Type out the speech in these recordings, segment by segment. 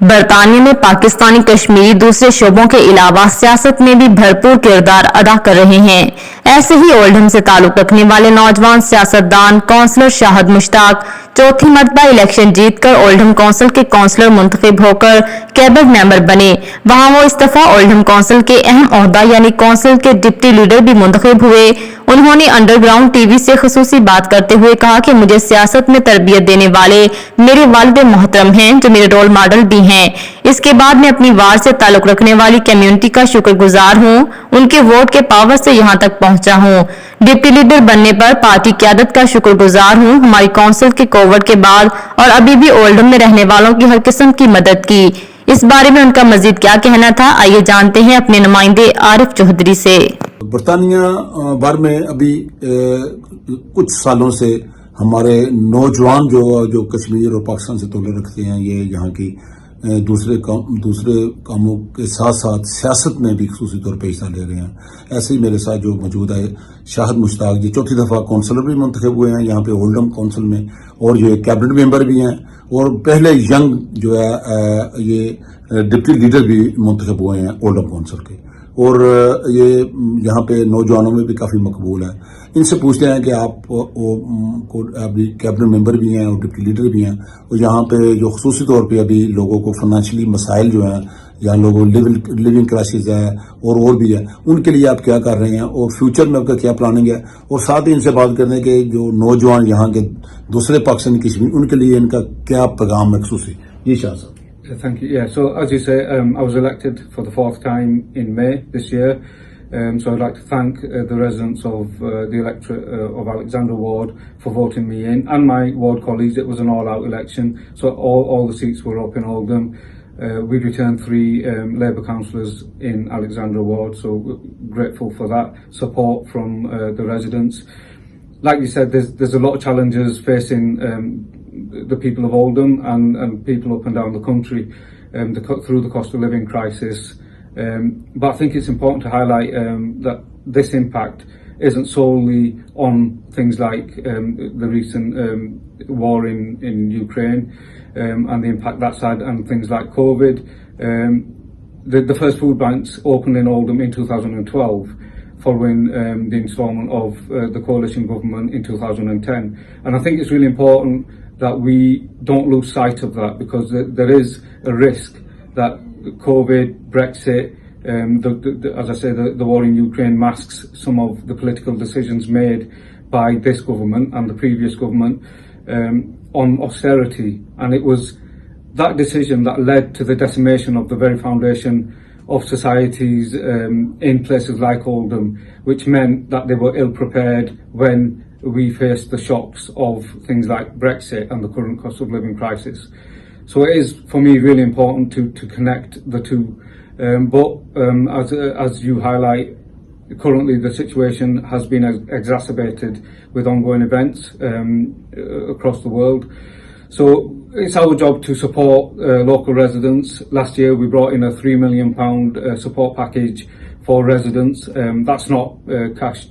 बरतानिया में पाकिस्तानी कश्मीरी दूसरे शोबों के अलावा सियासत में भी भरपूर किरदार अदा कर रहे हैं। ऐसे ही ओल्डहम से ताल्लुक रखने वाले नौजवान सियासतदान कौंसलर शाहद मुश्ताक चौथी मरतबा इलेक्शन जीतकर ओल्डहम कौंसिल के कौंसलर मुंतखब होकर कैबिनेट मेंबर बने। वहां वो इस दफा ओल्डहम कौंसिल के अहम ओहदा यानी कौंसिल के डिप्टी लीडर भी मुंतखब हुए। उन्होंने अंडर से खसूसी बात करते हुए कहा कि मुझे सियासत में तरबियत देने वाले मेरे वालिद मोहतरम हैं जो मेरे रोल मॉडल भी हैं। इसके बाद मैं अपनी वार्ड से ताल्लुक रखने वाली कम्युनिटी का शुक्रगुजार हूं। उनके वोट के पावर से यहां तक पहुंचा हूं। डिप्टी लीडर बनने पर पार्टी क्यादत का शुक्रगुजार हूं। हमारी काउंसिल के कोविड के बाद और अभी भी ओल्डहम में रहने वालों की हर किस्म की मदद की। इस बारे में उनका मजीद क्या कहना था, आइए जानते हैं अपने नुमाइंदे आरिफ चौधरी से। बरतानिया भर में अभी कुछ सालों से हमारे नौजवान जो कश्मीर और पाकिस्तान से ताल्लुक़ रखते हैं, ये यहाँ की दूसरे कामों के साथ साथ सियासत में भी खसूसी तौर पर हिस्सा ले रहे हैं। ऐसे ही मेरे साथ जो मौजूद है शाहद मुश्ताक जी, चौथी दफ़ा कौंसलर भी मुंतखब हुए हैं यहाँ पे ओल्डहम काउंसिल में, और जो कैबिनेट मेंबर भी हैं, और पहले यंग जो है ये डिप्टी लीडर भी मुंतखब हुए हैं ओल्डहम काउंसिल के, और ये यहाँ पे नौजवानों में भी काफ़ी मकबूल है। इनसे पूछते हैं कि आप अभी कैबिनेट मेंबर भी हैं और डिप्टी लीडर भी हैं, और यहाँ पे जो खसूसी तौर पे अभी लोगों को फाइनेंशियली मसाइल जो हैं या लोगों लिविंग क्राइसिस है और भी है, उनके लिए आप क्या कर रहे हैं और फ्यूचर में आपका क्या प्लानिंग है, और साथ ही इनसे बात करने के जो नौजवान यहाँ के दूसरे पाकिस्तानी कश्मीर, उनके लिए इनका क्या पैगाम है खसूसी। जी शाह साहब। Thank you. Yeah, so as you say, I was elected for the fourth time in May this year. So I'd like to thank the residents of the electorate of Alexandra Ward for voting me in, and my ward colleagues. It was an all-out election, so all the seats were up in Oldham. We returned 3 Labour councillors in Alexandra Ward, so grateful for that support from the residents. Like you said, there's a lot of challenges facing the people of Oldham and people up and down the country through the cost of living crisis. But I think it's important to highlight that this impact isn't solely on things like the recent war in Ukraine and the impact that's had, and things like COVID. The first food banks opened in Oldham in 2012 following the instalment of the coalition government in 2010. And I think it's really important that we don't lose sight of that, because there is a risk that COVID, Brexit, as I say, the war in Ukraine masks some of the political decisions made by this government and the previous government on austerity. And it was that decision that led to the decimation of the very foundation of societies in places like Oldham, which meant that they were ill prepared when we faced the shocks of things like Brexit and the current cost of living crisis. So it is, for me, really important to connect the two. But as you highlight, currently the situation has been exacerbated with ongoing events across the world. So it's our job to support local residents. Last year we brought in a £3 million support package for residents. That's not cash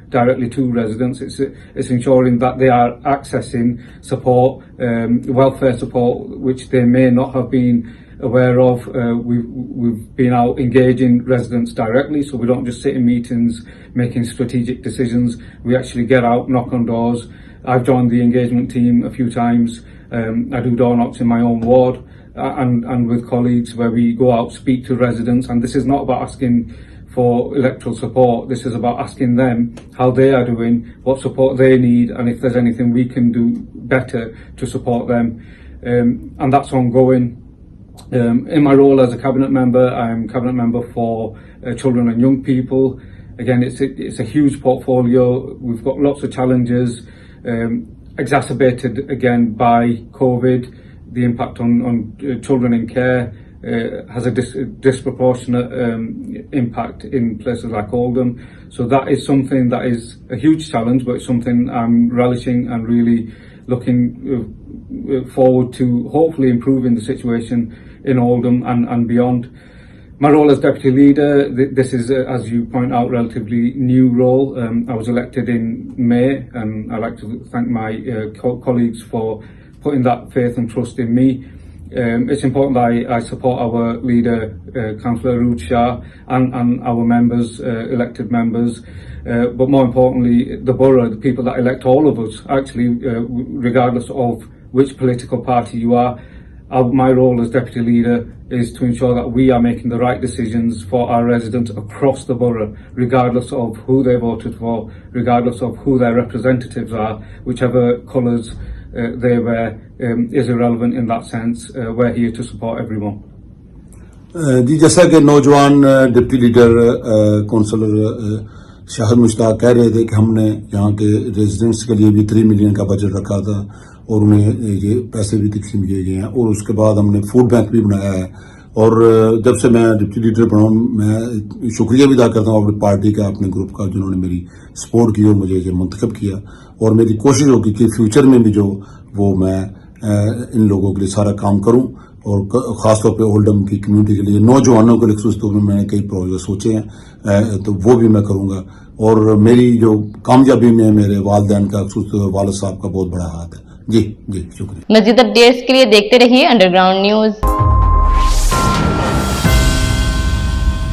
directly to residents. It's ensuring that they are accessing support, welfare support, which they may not have been aware of. We've been out engaging residents directly, so we don't just sit in meetings making strategic decisions. We actually get out, knock on doors. I've joined the engagement team a few times. I do door knocks in my own ward and with colleagues, where we go out, speak to residents. And this is not about asking for electoral support. This is about asking them how they are doing, what support they need, and if there's anything we can do better to support them. And that's ongoing. In my role as a cabinet member, I'm cabinet member for children and young people. Again, it's a huge portfolio. We've got lots of challenges, exacerbated again by COVID. The impact on children in care has a disproportionate impact in places like Oldham. So that is something that is a huge challenge, but it's something I'm relishing and really looking forward to hopefully improving the situation in Oldham and beyond. My role as Deputy Leader, this is, as you point out, relatively new role. I was elected in May, and I'd like to thank my colleagues for putting that faith and trust in me. It's important that I support our leader, Councillor Root Shah, and our members, elected members. But more importantly, the borough, the people that elect all of us, actually, regardless of which political party you are. My role as deputy leader is to ensure that we are making the right decisions for our residents across the borough, regardless of who they voted for, regardless of who their representatives are, whichever colours they wear is irrelevant in that sense. We're here to support everyone. جی جیسا کہ نوجوان deputy leader counsellor شاہد مشتاق کہہ رہے تھے کہ ہم نے یہاں کے ریزیڈنٹس کے لیے بھی 3 ملین کا بجٹ رکھا تھا اور انہیں یہ پیسے بھی تقسیم کیے گئے ہیں، اور اس کے بعد ہم نے فوڈ بینک بھی بنایا ہے. اور جب سے میں ڈپٹی لیڈر بنا ہوں، میں شکریہ بھی ادا کرتا ہوں اپنی پارٹی کا، اپنے گروپ کا، جنہوں نے میری سپورٹ کی اور مجھے یہ منتخب کیا. اور میری کوشش ہوگی کہ فیوچر میں بھی جو وہ میں ان لوگوں کے لیے سارا کام کروں، اور خاص طور پہ اولڈم کی کمیونٹی کے لیے، نوجوانوں کے لیے خصوصی طور پر میں نے کئی پروجیکٹ سوچے ہیں، تو وہ بھی میں کروں گا. اور میری جو کامیابی میں میرے والدین کا، خصوصی والد صاحب کا بہت بڑا ہاتھ ہے. جی شکریہ. مزید اپڈیٹس کے لیے دیکھتے رہیے انڈر گراؤنڈ نیوز.